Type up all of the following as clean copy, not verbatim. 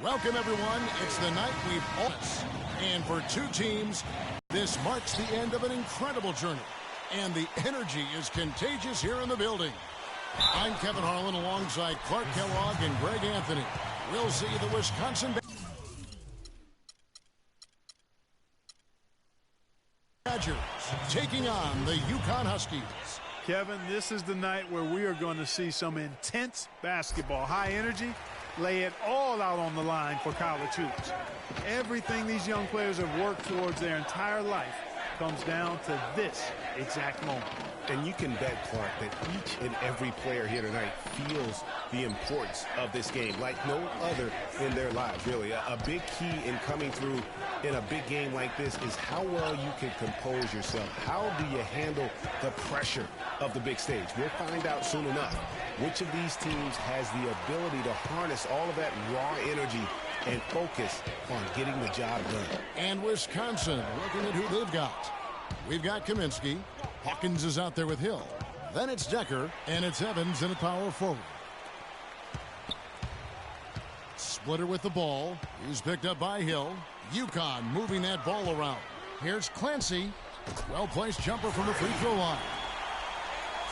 Welcome, everyone. It's the night we've all... And for two teams, this marks the end of an incredible journey. And the energy is contagious here in the building. I'm Kevin Harlan alongside Clark Kellogg and Greg Anthony. We'll see the Wisconsin Badgers taking on the Yukon Huskies. Kevin, this is the night where we are going to see some intense basketball. High energy, lay it all out on the line for college hoops. Everything these young players have worked towards their entire life comes down to this exact moment. And you can bet, Clark, that each and every player here tonight feels the importance of this game like no other in their lives, really. A big key in coming through in a big game like this is how well you can compose yourself. How do you handle the pressure of the big stage? We'll find out soon enough which of these teams has the ability to harness all of that raw energy and focus on getting the job done. And Wisconsin looking at who they've got. We've got Kaminsky. Hawkins is out there with Hill. Then it's Decker, and it's Evans in a power forward. Splitter with the ball. He's picked up by Hill. Yukon moving that ball around. Here's Clancy. Well-placed jumper from the free throw line.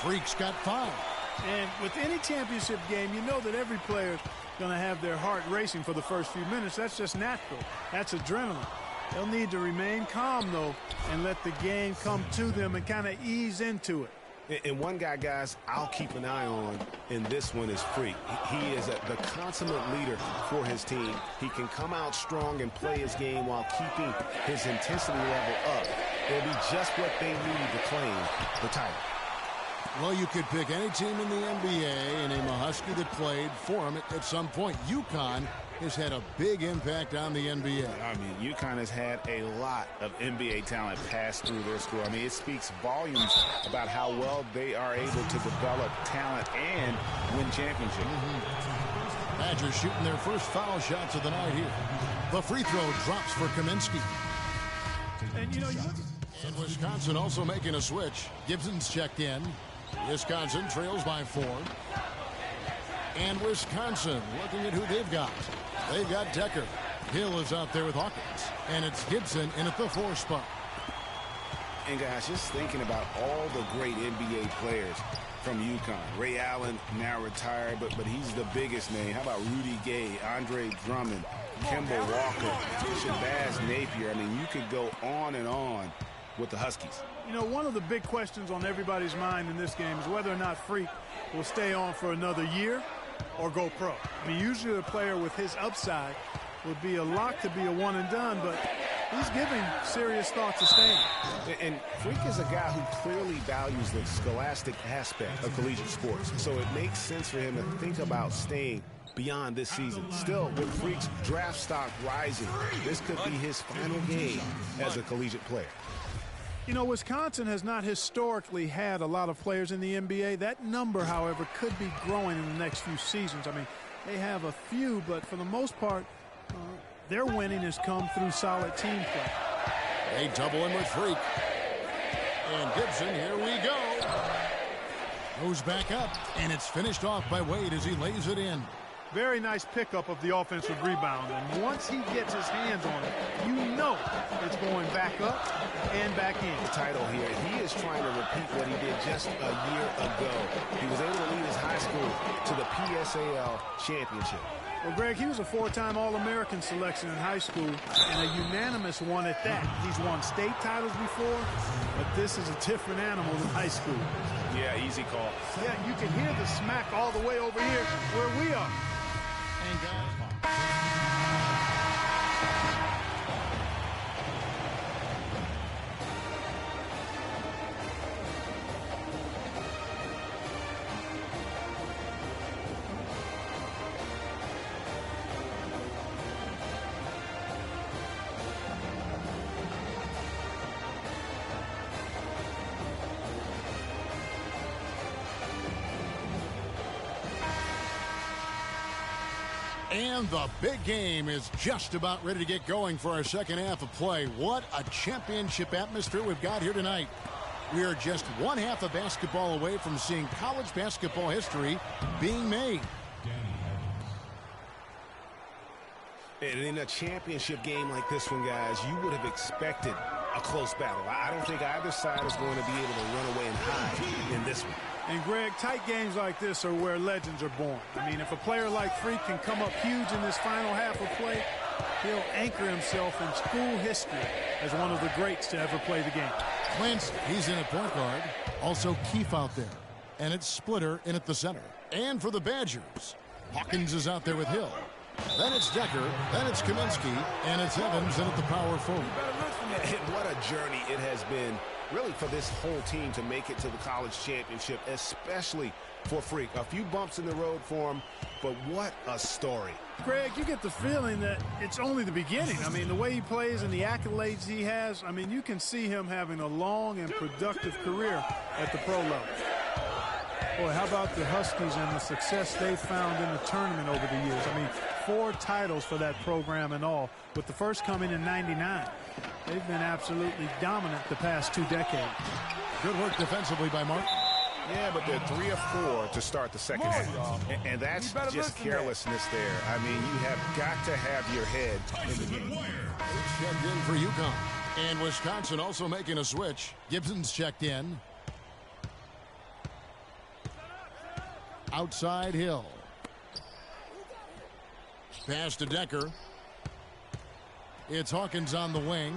Freak's got 5. And with any championship game, you know that every player is going to have their heart racing for the first few minutes. That's just natural. That's adrenaline. They'll need to remain calm, though, and let the game come to them and kind of ease into it. And one guy, guys, I'll keep an eye on in this one is Freak. He is the consummate leader for his team. He can come out strong and play his game while keeping his intensity level up. It'll be just what they need to claim the title. Well, you could pick any team in the NBA and name a Husky that played for him at some point. Yukon has had a big impact on the NBA. I mean, UConn has had a lot of NBA talent pass through their school. I mean, it speaks volumes about how well they are able to develop talent and win championships. Badgers shooting their first foul shots of the night here. The free throw drops for Kaminsky. And, you know, and Wisconsin also making a switch. Gibson's checked in. Wisconsin trails by 4. And Wisconsin looking at who they've got. They've got Decker. Hill is out there with Hawkins. And it's Gibson in at the 4 spot. And, guys, just thinking about all the great NBA players from UConn. Ray Allen now retired, but he's the biggest name. How about Rudy Gay, Andre Drummond, Kemba Walker, Shabazz Napier? I mean, you could go on and on with the Huskies. You know, one of the big questions on everybody's mind in this game is whether or not Freak will stay on for another year or go pro. I mean, usually a player with his upside would be a lock to be a one and done, but he's giving serious thought to staying. And Freak is a guy who clearly values the scholastic aspect of collegiate sports, so it makes sense for him to think about staying beyond this season. Still, with Freak's draft stock rising, this could be his final game as a collegiate player. You know, Wisconsin has not historically had a lot of players in the NBA. That number, however, could be growing in the next few seasons. I mean, they have a few, but for the most part, their winning has come through solid team play. They double him with Freak. And Gibson, here we go. Goes back up, and it's finished off by Wade as he lays it in. Very nice pickup of the offensive rebound, and once he gets his hands on it, you know it's going back up and back in. The title here, he is trying to repeat what he did just a year ago. He was able to lead his high school to the PSAL championship. Well, Greg, he was a 4-time All-American selection in high school and a unanimous one at that. He's won state titles before, but this is a different animal than high school. Yeah, easy call. Yeah, you can hear the smack all the way over here where we are. And guys, and the big game is just about ready to get going for our second half of play. What a championship atmosphere we've got here tonight. We are just one half of basketball away from seeing college basketball history being made. And in a championship game like this one, guys, you would have expected a close battle. I don't think either side is going to be able to run away and hide in this one. And, Greg, tight games like this are where legends are born. I mean, if a player like Freak can come up huge in this final half of play, he'll anchor himself in school history as one of the greats to ever play the game. Clancy, he's in at point guard. Also Keefe out there. And it's Splitter in at the center. And for the Badgers, Hawkins is out there with Hill. Then it's Decker, then it's Kaminsky, and it's Evans in at the power forward. And what a journey it has been, really, for this whole team to make it to the college championship, especially for Freak. A few bumps in the road for him, but what a story. Greg, you get the feeling that it's only the beginning. I mean, the way he plays and the accolades he has, I mean, you can see him having a long and productive career at the pro level. Boy, how about the Huskies and the success they found in the tournament over the years? I mean, 4 titles for that program and all, with the first coming in '99. They've been absolutely dominant the past 2 decades. Good work defensively by Martin. Yeah, but they're 3 of 4 to start the second half. And that's just carelessness there. I mean, you have got to have your head in the game. Checked in for UConn. And Wisconsin also making a switch. Gibson's checked in. Outside Hill. Pass to Decker. It's Hawkins on the wing.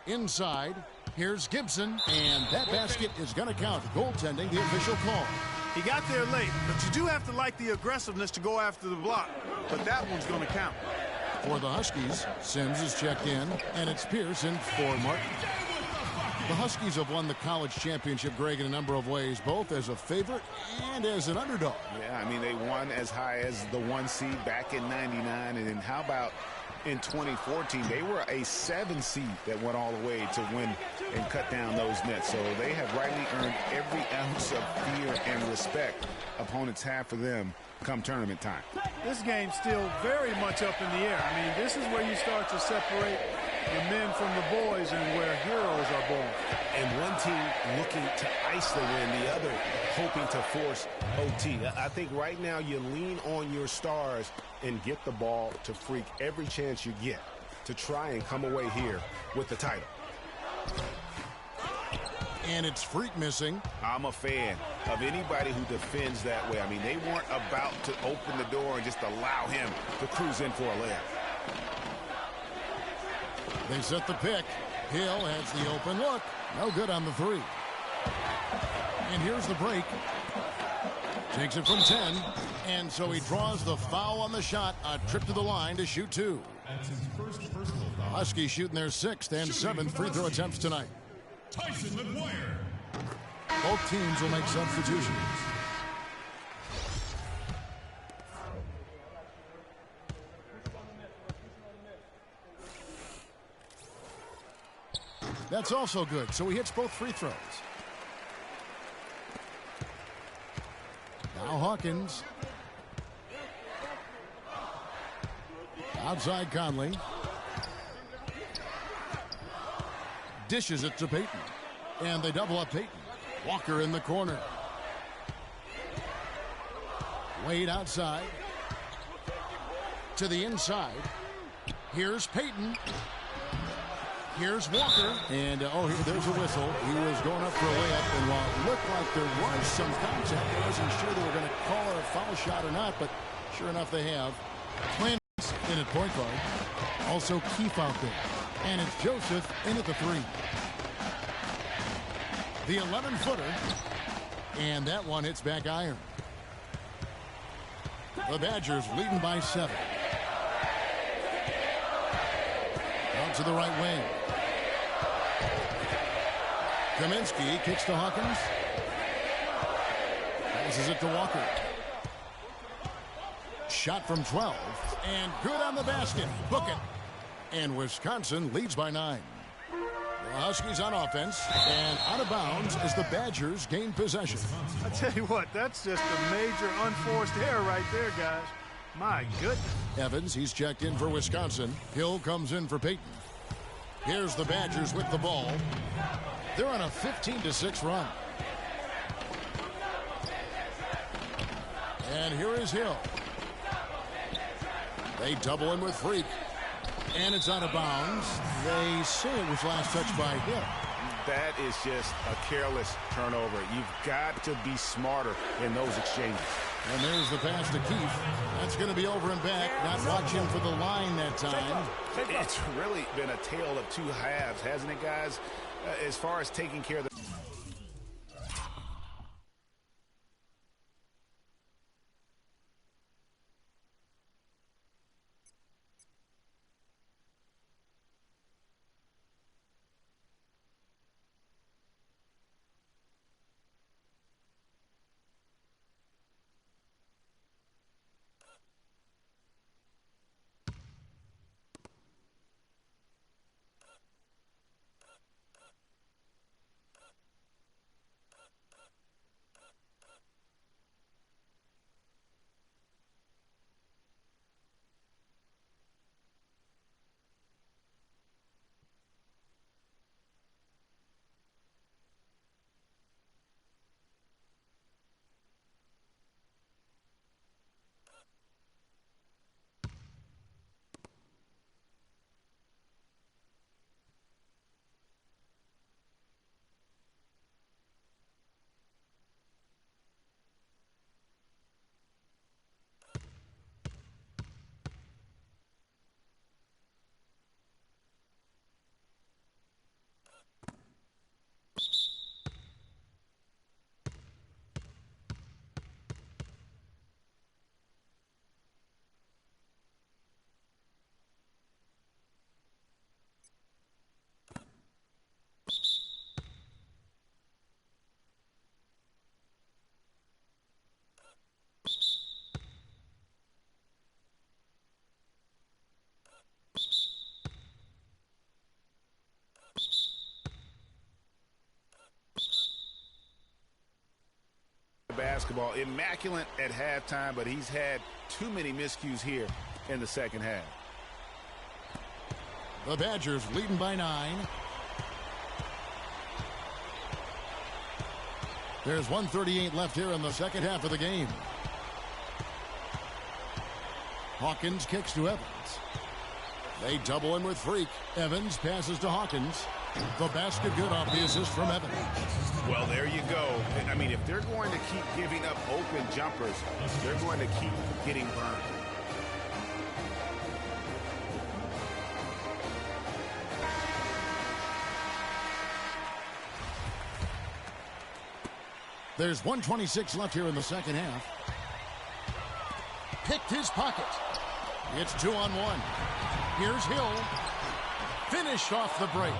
Inside. Here's Gibson. And that basket is going to count. Goaltending, the official call. He got there late, but you do have to like the aggressiveness to go after the block. But that one's going to count. For the Huskies, Sims is checked in. And it's Pearson for Martin. The Huskies have won the college championship, Greg, in a number of ways, both as a favorite and as an underdog. Yeah, I mean, they won as high as the 1 seed back in '99. And then how about in 2014? They were a 7 seed that went all the way to win and cut down those nets. So they have rightly earned every ounce of fear and respect opponents have for them come tournament time. This game's still very much up in the air. I mean, this is where you start to separate the men from the boys and where heroes are born. And one team looking to ice the win, the other hoping to force OT. I think right now you lean on your stars and get the ball to Freak every chance you get to try and come away here with the title. And it's Freak missing. I'm a fan of anybody who defends that way. I mean, they weren't about to open the door and just allow him to cruise in for a layup. They set the pick. Hill has the open look. No good on the 3. And here's the break. Takes it from 10. And so he draws the foul on the shot. A trip to the line to shoot 2. The Huskies shooting their 6th and 7th free throw attempts tonight. Both teams will make substitutions. That's also good. So he hits both free throws. Now Hawkins. Outside Conley. Dishes it to Payton. And they double up Payton. Walker in the corner. Wade outside. To the inside. Here's Payton. Here's Walker. And, there's a whistle. He was going up for a layup. And while it looked like there was some contact, I wasn't sure they were going to call it a foul shot or not, but sure enough they have. Clancy in at point guard. Also Keefe out there. And it's Joseph in at the 3. The 11-footer. And that one hits back iron. The Badgers leading by 7. Out to the right wing. Kaminsky kicks to Hawkins. Passes it to Walker. Shot from 12. And good on the basket. Book it. And Wisconsin leads by 9. The Huskies on offense. And out of bounds as the Badgers gain possession. I tell you what, that's just a major unforced error right there, guys. My goodness. Evans, he's checked in for Wisconsin. Hill comes in for Payton. Here's the Badgers with the ball. They're on a 15-6 run. And here is Hill. They double him with Freak. And it's out of bounds. They say it was last touched by him. That is just a careless turnover. You've got to be smarter in those exchanges. And there's the pass to Keith. That's going to be over and back. Not watching for the line that time. It's really been a tale of two halves, hasn't it, guys? As far as taking care of the... Basketball immaculate at halftime, but he's had too many miscues here in the second half. The Badgers leading by 9. There's 1:38 left here in the second half of the game. Hawkins kicks to Evans. They double him with Freak. Evans passes to Hawkins. The basket good off the assist from Evans. Well, there you go. I mean, if they're going to keep giving up open jumpers, they're going to keep getting burned. There's 1:26 left here in the second half. Picked his pocket. It's 2-on-1. Here's Hill. Finished off the break.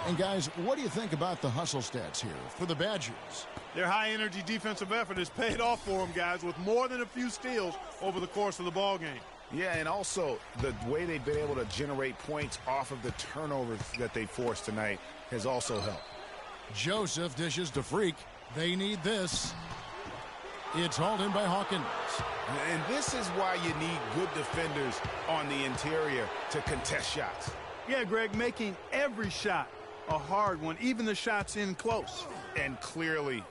And, guys, what do you think about the hustle stats here for the Badgers? Their high-energy defensive effort has paid off for them, guys, with more than a few steals over the course of the ball game. Yeah, and also the way they've been able to generate points off of the turnovers that they forced tonight has also helped. Joseph dishes to Freak. They need this. It's hauled in by Hawkins. And this is why you need good defenders on the interior to contest shots. Yeah, Greg, making every shot a hard one, even the shots in close. And clearly,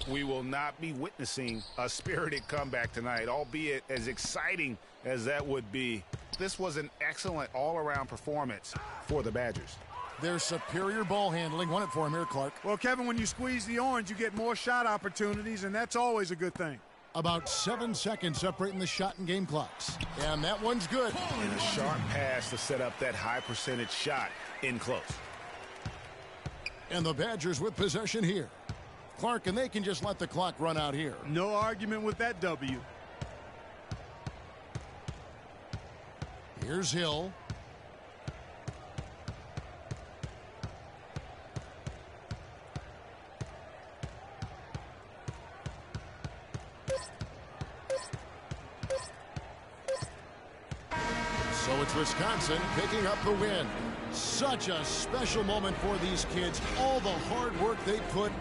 we will not be witnessing a spirited comeback tonight, albeit as exciting as that would be. This was an excellent all-around performance for the Badgers. Their superior ball handling won it for him here, Clark. Well, Kevin, when you squeeze the orange, you get more shot opportunities, and that's always a good thing. About 7 seconds separating the shot and game clocks. And that one's good. And a sharp pass to set up that high percentage shot in close. And the Badgers with possession here. Clark, and they can just let the clock run out here. No argument with that W. Here's Hill. So it's Wisconsin picking up the win. Such a special moment for these kids. All the hard work they put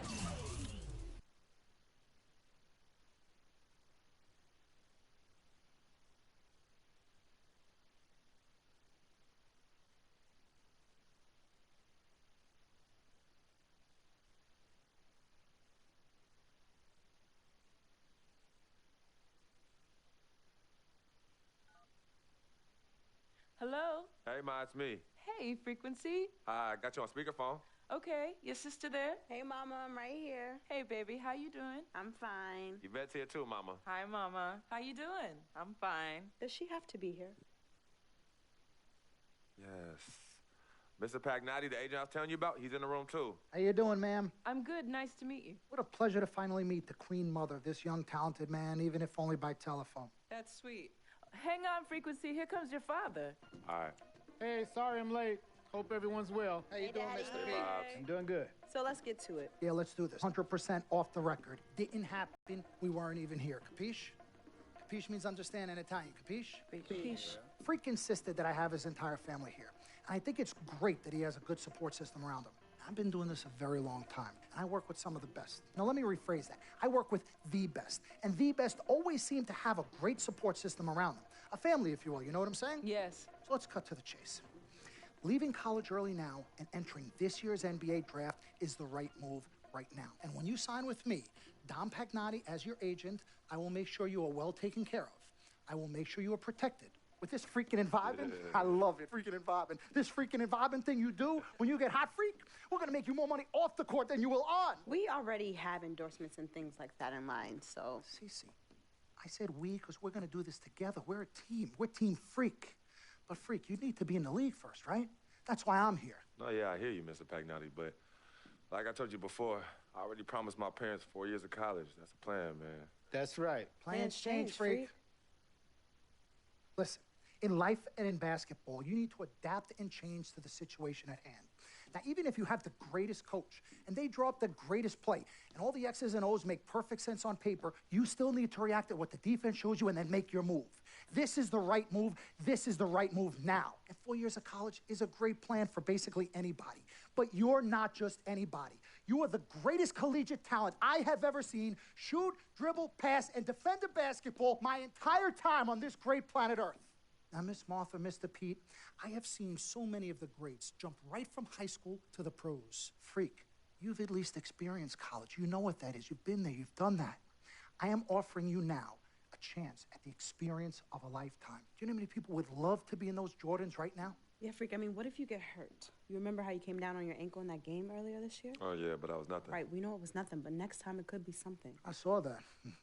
Hello? Hey, Ma, it's me. Hey, Frequency. I got you on speakerphone. Okay, your sister there? Hey, Mama, I'm right here. Hey, baby, how you doing? I'm fine. Yvette's here too, Mama. Hi, Mama. How you doing? I'm fine. Does she have to be here? Yes. Mr. Pagnotti, the agent I was telling you about, he's in the room too. How you doing, ma'am? I'm good. Nice to meet you. What a pleasure to finally meet the queen mother of this young, talented man, even if only by telephone. That's sweet. Hang on, Frequency. Here comes your father. All right. Hey, sorry I'm late. Hope everyone's well. How you doing, Daddy. Mr. Hey, B? Bobs. I'm doing good. So let's get to it. Yeah, let's do this. 100% off the record. Didn't happen. We weren't even here. Capiche? Capiche means understand in Italian. Capiche? Peace. Freak insisted that I have his entire family here. And I think it's great that he has a good support system around him. I've been doing this a very long time, and I work with some of the best. Now, let me rephrase that. I work with the best, and the best always seem to have a great support system around them. A family, if you will, you know what I'm saying? Yes. So let's cut to the chase. Leaving college early now and entering this year's NBA draft is the right move right now. And when you sign with me, Dom Pagnotti, as your agent, I will make sure you are well taken care of. I will make sure you are protected. With this freaking and vibing, I love it, freaking and vibing. This freaking and vibing thing you do when you get hot freak, we're gonna make you more money off the court than you will on. We already have endorsements and things like that in mind, so. Cece, I said we because we're gonna do this together. We're a team. We're Team Freak. But Freak, you need to be in the league first, right? That's why I'm here. No, yeah, I hear you, Mr. Pagnotti, but like I told you before, I already promised my parents 4 years of college. That's the plan, man. That's right. Plans change, Freak. Listen, in life and in basketball, you need to adapt and change to the situation at hand. Now, even if you have the greatest coach and they draw up the greatest play and all the X's and O's make perfect sense on paper, you still need to react to what the defense shows you and then make your move. This is the right move. This is the right move now. And 4 years of college is a great plan for basically anybody. But you're not just anybody. You are the greatest collegiate talent I have ever seen shoot, dribble, pass, and defend a basketball my entire time on this great planet Earth. Now, Miss Martha, Mr. Pete, I have seen so many of the greats jump right from high school to the pros. Freak, you've at least experienced college. You know what that is. You've been there. You've done that. I am offering you now a chance at the experience of a lifetime. Do you know how many people would love to be in those Jordans right now? Yeah, Freak, I mean, what if you get hurt? You remember how you came down on your ankle in that game earlier this year? Oh, yeah, but I was nothing. Right, we know it was nothing, but next time it could be something. I saw that.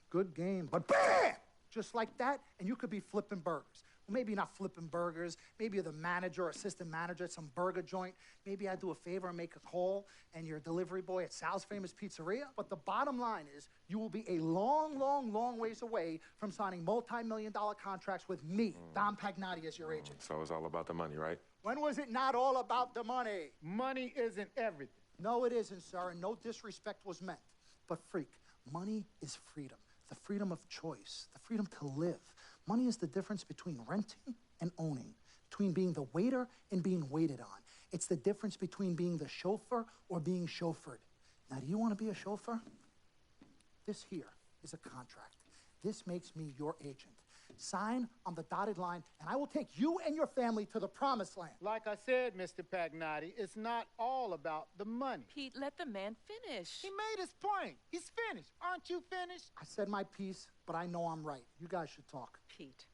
Good game. But bam! Just like that, and you could be flipping burgers. Well, maybe not flipping burgers. Maybe you're the manager or assistant manager at some burger joint. Maybe I do a favor and make a call, and you're a delivery boy at Sal's Famous Pizzeria. But the bottom line is you will be a long, long, long ways away from signing multi-million-dollar contracts with me, Dom Pagnotti, as your agent. So it's all about the money, right? When was it not all about the money? Money isn't everything. No, it isn't, sir, and no disrespect was meant. But, Freak, money is freedom. The freedom of choice, the freedom to live. Money is the difference between renting and owning, between being the waiter and being waited on. It's the difference between being the chauffeur or being chauffeured. Now, do you want to be a chauffeur? This here is a contract. This makes me your agent. Sign on the dotted line, and I will take you and your family to the promised land. Like I said, Mr. Pagnotti, it's not all about the money. Pete, let the man finish. He made his point. He's finished. Aren't you finished? I said my piece, but I know I'm right. You guys should talk. Pete,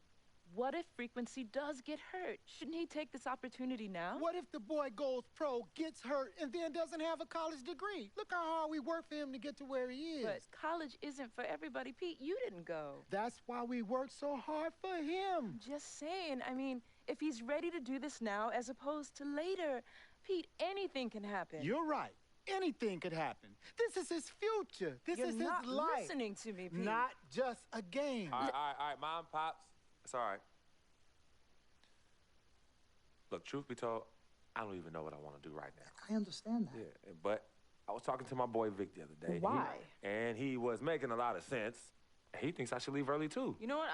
what if Frequency does get hurt? Shouldn't he take this opportunity now? What if the boy goes pro, gets hurt, and then doesn't have a college degree? Look how hard we work for him to get to where he is. But college isn't for everybody. Pete, you didn't go. That's why we work so hard for him. Just saying. I mean, if he's ready to do this now as opposed to later, Pete, anything can happen. You're right. Anything could happen. This is his future. This You're is not his life. listening to me, Pete. Not just a game. All right, Mom, Pops. It's all right. Look, truth be told, I don't even know what I want to do right now. I understand that. Yeah, but I was talking to my boy Vic the other day. Why? And he was making a lot of sense. He thinks I should leave early, too. You know what?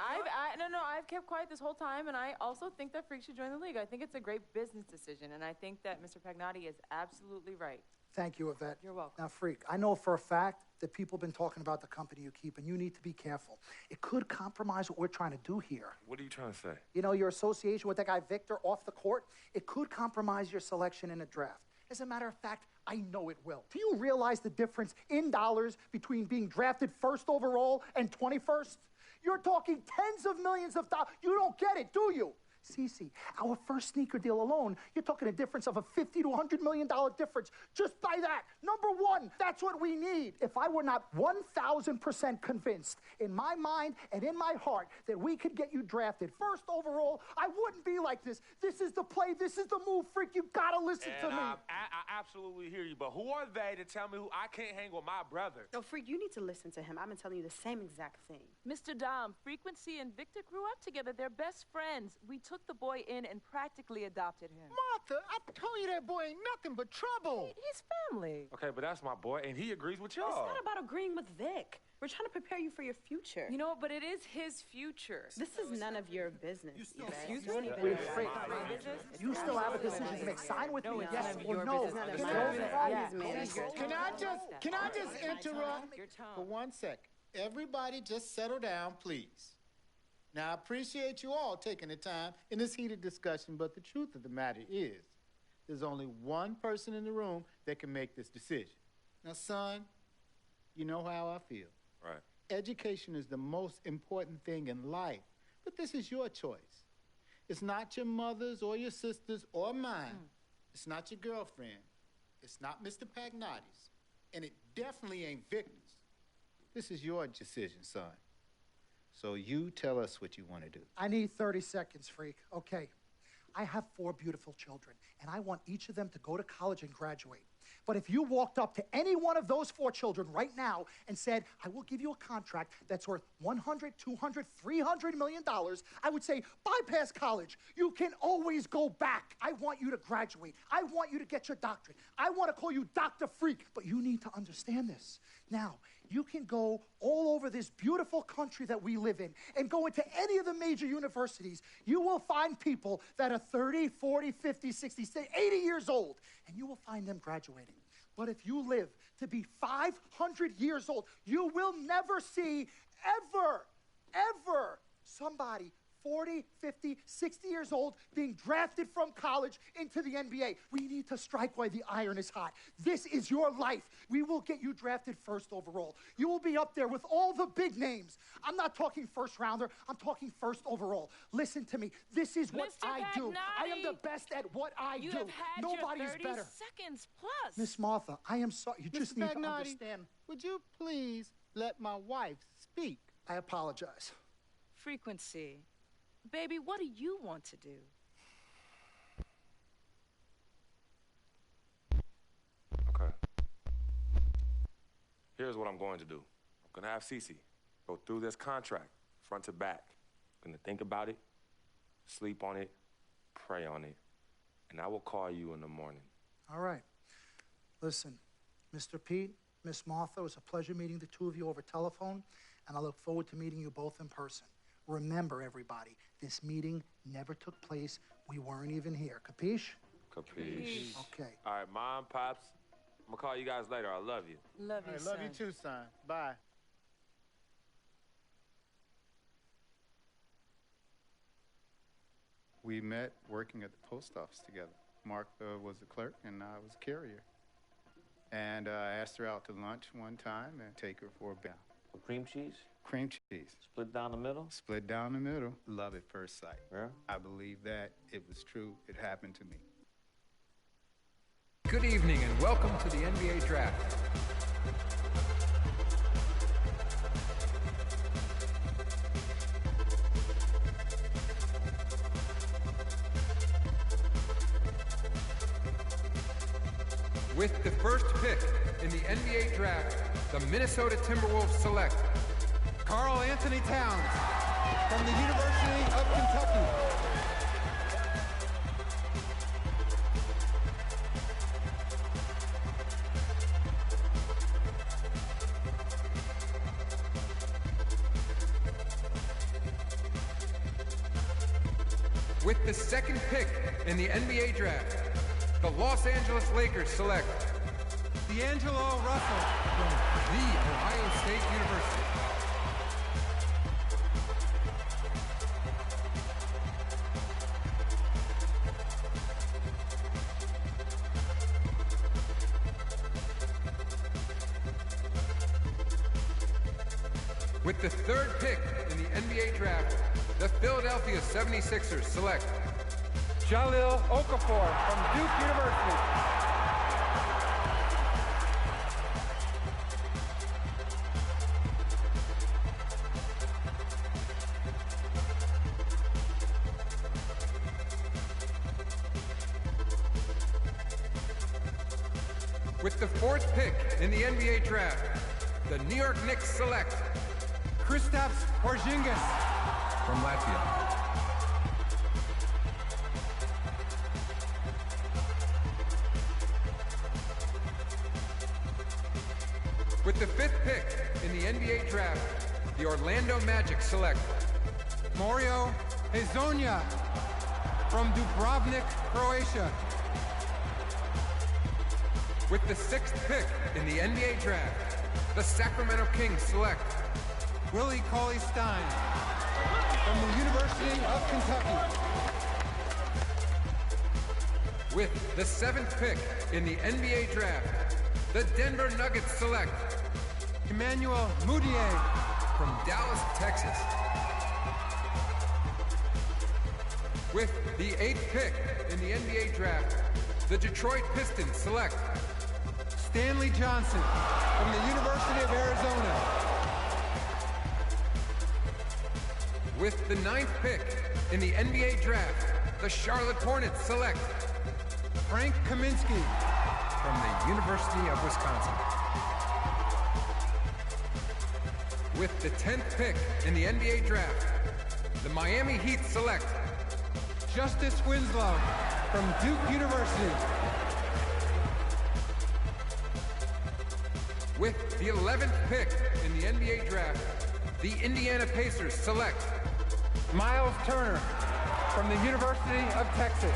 I've kept quiet this whole time, and I also think that Freak should join the league. I think it's a great business decision, and I think that Mr. Pagnotti is absolutely right. Thank you, Yvette. You're welcome. Now, Freak, I know for a fact that people have been talking about the company you keep, and you need to be careful. It could compromise what we're trying to do here. What are you trying to say? You know, your association with that guy Victor off the court, it could compromise your selection in a draft. As a matter of fact, I know it will. Do you realize the difference in dollars between being drafted first overall and 21st? You're talking tens of millions of dollars. You don't get it, do you? Cece, our first sneaker deal alone, you're talking a difference of a $50 to $100 million difference just by that. Number one, that's what we need. If I were not 1,000% convinced in my mind and in my heart that we could get you drafted first overall, I wouldn't be like this. This is the play. This is the move, Freak. You gotta listen to me. I absolutely hear you, but who are they to tell me who I can't hang with my brother? Oh, Freak, you need to listen to him. I've been telling you the same exact thing. Mr. Dom, Frequency and Victor grew up together. They're best friends. We took the boy in and practically adopted him. Martha, I told you that boy ain't nothing but trouble. He's family. Okay, but that's my boy, and he agrees with It's y'all. not about agreeing with Vic. We're trying to prepare you for your future. You know, but it is his future. This is none of your business. Excuse You don't me? even know Freak, My business? you still have a decision to make. Sign with me, it's yes none of or your no. business. It's None no of your problem. business. Can I just interrupt Your tone. for 1 second? Everybody just settle down, please. Now, I appreciate you all taking the time in this heated discussion, but the truth of the matter is there's only one person in the room that can make this decision. Now, son, you know how I feel. Right. Education is the most important thing in life, but this is your choice. It's not your mother's or your sister's or mine. It's not your girlfriend. It's not Mr. Pagnotti's. And it definitely ain't Victor's. This is your decision, son. So you tell us what you want to do. I need 30 seconds, Freak. Okay. I have 4 beautiful children, and I want each of them to go to college and graduate. But if you walked up to any one of those 4 children right now and said, I will give you a contract that's worth $100, $200, $300 million, I would say, bypass college. You can always go back. I want you to graduate. I want you to get your doctorate. I want to call you Dr. Freak, but you need to understand this. Now, you can go all over this beautiful country that we live in and go into any of the major universities. You will find people that are 30, 40, 50, 60, 80 years old, and you will find them graduating. But if you live to be 500 years old, you will never see ever somebody 40, 50, 60 years old being drafted from college into the NBA. We need to strike while the iron is hot. This is your life. We will get you drafted first overall. You will be up there with all the big names. I'm not talking first rounder. I'm talking first overall. Listen to me. This is what Mr. I do. I am the Pagnotti, best at what I You do. have had Nobody your is 30 better. seconds plus. Miss Martha, I am sorry. You just Mr. need to Pagnotti, understand. would you please let my wife speak? I apologize. Frequency. Baby, what do you want to do? Okay. Here's what I'm going to do. I'm going to have Cece go through this contract, front to back. I'm going to think about it, sleep on it, pray on it, and I will call you in the morning. All right. Listen, Mr. Pete, Miss Martha, it was a pleasure meeting the two of you over telephone, and I look forward to meeting you both in person. Remember, everybody, this meeting never took place. We weren't even here. Capiche? Capiche. Okay. All right, Mom, Pops, I'm going to call you guys later. I love you. Love you, I son. love you too, son. Bye. We met working at the post office together. Mark was the clerk, and I was a carrier. And I asked her out to lunch one time and take her for a bath. Cream cheese? Cream cheese. Split down the middle? Split down the middle. Love at first sight. Yeah? I believe that it was true. It happened to me. Good evening and welcome to the NBA Draft. With the first pick in the NBA Draft, the Minnesota Timberwolves select Karl Anthony Towns from the University of Kentucky. With the second pick in the NBA Draft, the Los Angeles Lakers select D'Angelo Russell from The Ohio State University. With the third pick in the NBA Draft, the Philadelphia 76ers select Jahlil Okafor from Duke University. With the 4th pick in the NBA draft, the New York Knicks select Kristaps Porzingis from Latvia. With the 5th pick in the NBA draft, the Orlando Magic select Mario Hezonja from Dubrovnik, Croatia. With the 6th pick in the NBA draft, the Sacramento Kings select Willie Cauley-Stein from the University of Kentucky. With the 7th pick in the NBA draft, the Denver Nuggets select Emmanuel Mudiay from Dallas, Texas. With the 8th pick in the NBA draft, the Detroit Pistons select Stanley Johnson from the University of Arizona. With the 9th pick in the NBA draft, the Charlotte Hornets select Frank Kaminsky from the University of Wisconsin. With the 10th pick in the NBA draft, the Miami Heat select Justice Winslow from Duke University. With the 11th pick in the NBA draft, the Indiana Pacers select Miles Turner from the University of Texas.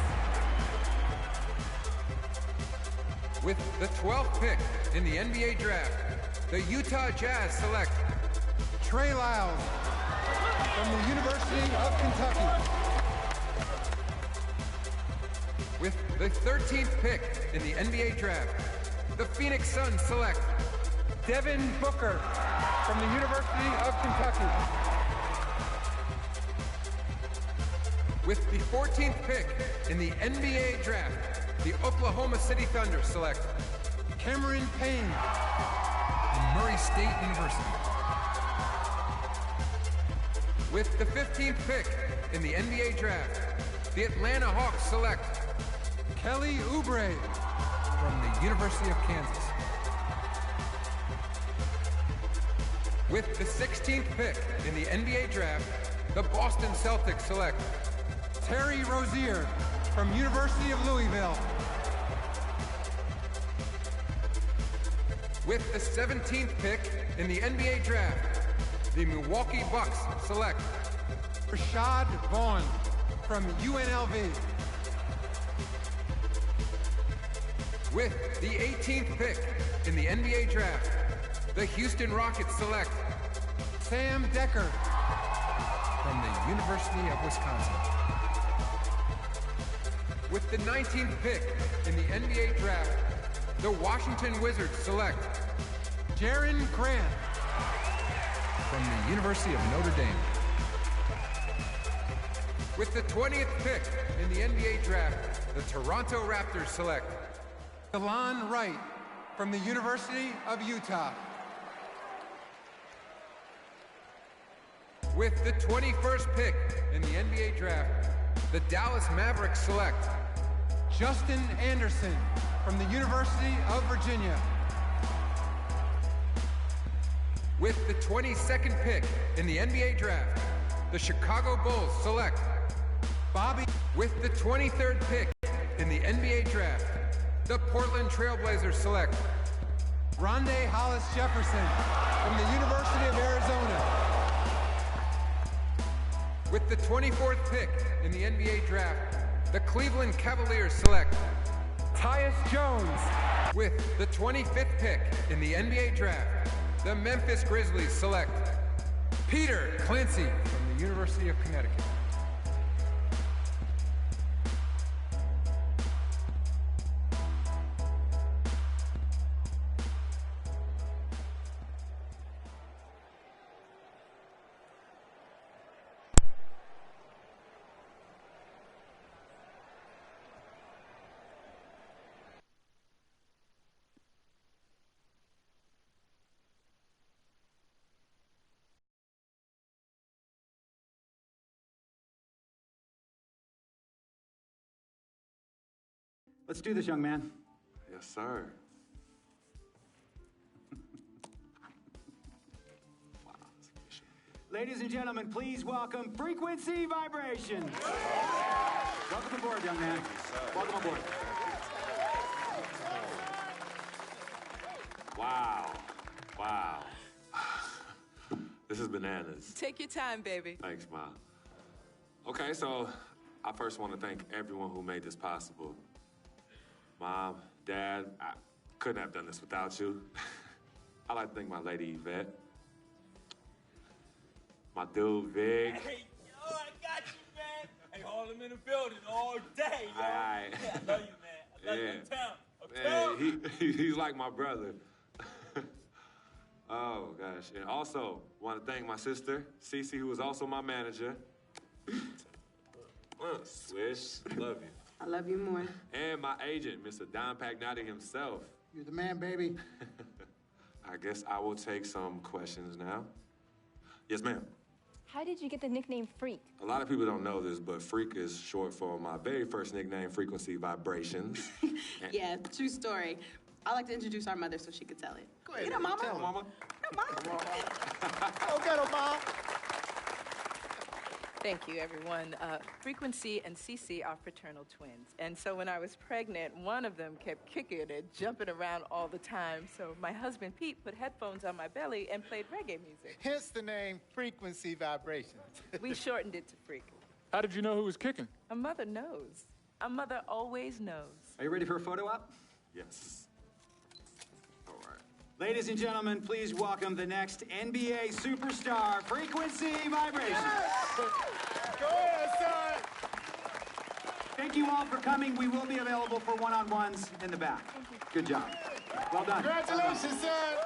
With the 12th pick in the NBA draft, the Utah Jazz select Trey Lyles from the University of Kentucky. With the 13th pick in the NBA draft, the Phoenix Suns select Devin Booker from the University of Kentucky. With the 14th pick in the NBA draft, the Oklahoma City Thunder select Cameron Payne from Murray State University. With the 15th pick in the NBA draft, the Atlanta Hawks select Kelly Oubre from the University of Kansas. With the 16th pick in the NBA draft, the Boston Celtics select Terry Rozier from University of Louisville. With the 17th pick in the NBA draft, the Milwaukee Bucks select Rashad Vaughn from UNLV. With the 18th pick in the NBA draft, the Houston Rockets select Sam Decker from the University of Wisconsin. With the 19th pick in the NBA draft, the Washington Wizards select Jaren Grant from the University of Notre Dame. With the 20th pick in the NBA draft, the Toronto Raptors select Delon Wright from the University of Utah. With the 21st pick in the NBA draft, the Dallas Mavericks select Justin Anderson from the University of Virginia. With the 22nd pick in the NBA draft, the Chicago Bulls select Bobby. With the 23rd pick in the NBA draft, the Portland Trailblazers select Rondé Hollis Jefferson from the University of Arizona. With the 24th pick in the NBA draft, the Cleveland Cavaliers select Tyus Jones. With the 25th pick in the NBA draft, the Memphis Grizzlies select Peter Clancy from the University of Connecticut. Let's do this, young man. Yes, sir. Ladies and gentlemen, please welcome Frequency Vibration. Welcome aboard, young man. Welcome aboard. Wow. Wow. This is bananas. Take your time, baby. Thanks, Mom. Okay, so I first want to thank everyone who made this possible. Mom, Dad, I couldn't have done this without you. I'd like to thank my lady, Yvette. My dude, Vic. Hey, yo, I got you, man. Hey, hold him in the building all day, yo. Aye. Yeah, I love you, man. I love you in town. He's like my brother. Oh, gosh. And also, want to thank my sister, Cece, who was also my manager. Swish, love you. I love you more. And my agent, Mr. Don Pagnotti himself. You're the man, baby. I guess I will take some questions now. Yes, ma'am. How did you get the nickname Freak? A lot of people don't know this, but Freak is short for my very first nickname, Frequency Vibrations. Yeah, true story. I like to introduce our mother so she could tell it. Go ahead. You know, Mama. Tell her, Mama. No, Mama. Go get her, Mom. Thank you, everyone. Frequency and Cece are fraternal twins. And so when I was pregnant, one of them kept kicking and jumping around all the time. So my husband, Pete, put headphones on my belly and played reggae music. Hence the name Frequency Vibrations. We shortened it to Freak. How did you know who was kicking? A mother knows. A mother always knows. Are you ready for a photo op? Yes. All right. Ladies and gentlemen, please welcome the next NBA superstar, Frequency Vibration. Go ahead, son. Thank you all for coming. We will be available for one-on-ones in the back. Good job. Well done. Congratulations, son.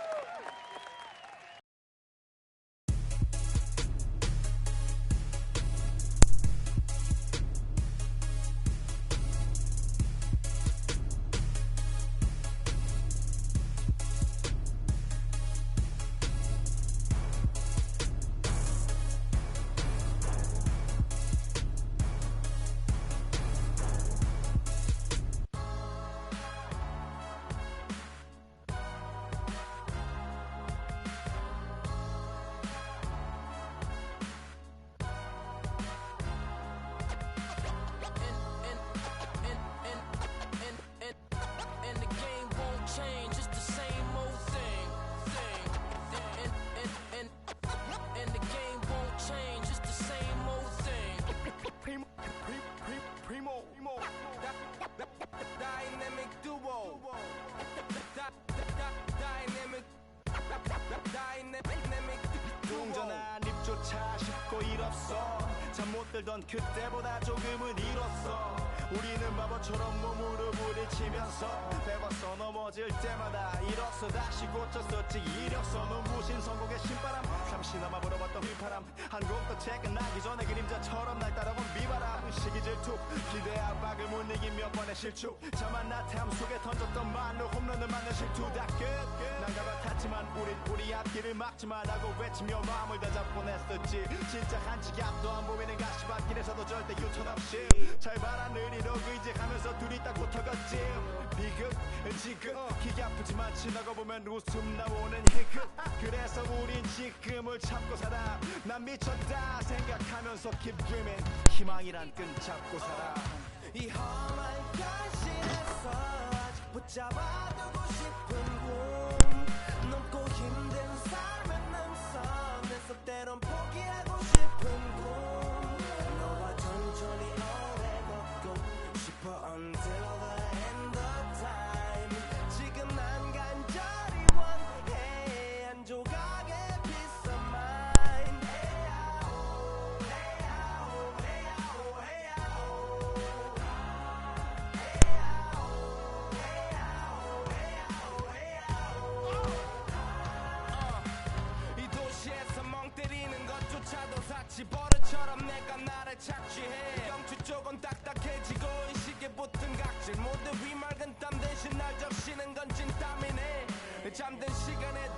차 쉽고 일 없어 잠 못 들던 그때보다 조금은 일었어 우리는 바보처럼 몸으로 부딪히면서 배웠어 넘어질 때마다 일었어 다시 고쳤었지 이력서 눈부신 성공의 신바람 잠시나마 불어봤던 휘파람 한 곡도 책 끝나기 전에 그림자처럼 날 따라온 비바람 시기 질투 기대 압박을 못 이긴 몇 번의 실축 자만 나탐 속에 던졌던 말로 홈런을 맞는 실투 다 끝 난가가 탔지만 우린 우리 앞길을 막지만 하고 외치며 마음을 다잡곤 했었지 진짜 한치 앞도 안 보이는 가시밭길에서도 절대 유턴 없이 잘 봐라 느리려고 의지하면서 둘이 딱 붙어갔지 비극 지극 기가 아프지만 지나고 보면 웃음 나오는 희극 그래서 우린 지금을 참고 살아 난 미쳤다 생각하면서 keep dreaming 희망이란 끈 잡고 살아 이 험한 현실에서 아직 붙잡아두고 싶은 꿈 높고 힘든 삶의 능선에서 때론 포기하고 싶은 꿈 너와 천천히 오래 걷고 싶어 until the end of time 지금 난 간절히 원해 한 조각의 peace of mind 에야오 에야오 에야오 에야오 이 도시에서 멍 때리는 것조차도 사치 버릇처럼 내가 나를 착취해 경추 쪽은 딱딱해지고 의식에 붙은 각질 모두 위맑은 땀 대신 날 적시는 건 찐땀이네 잠든 시간에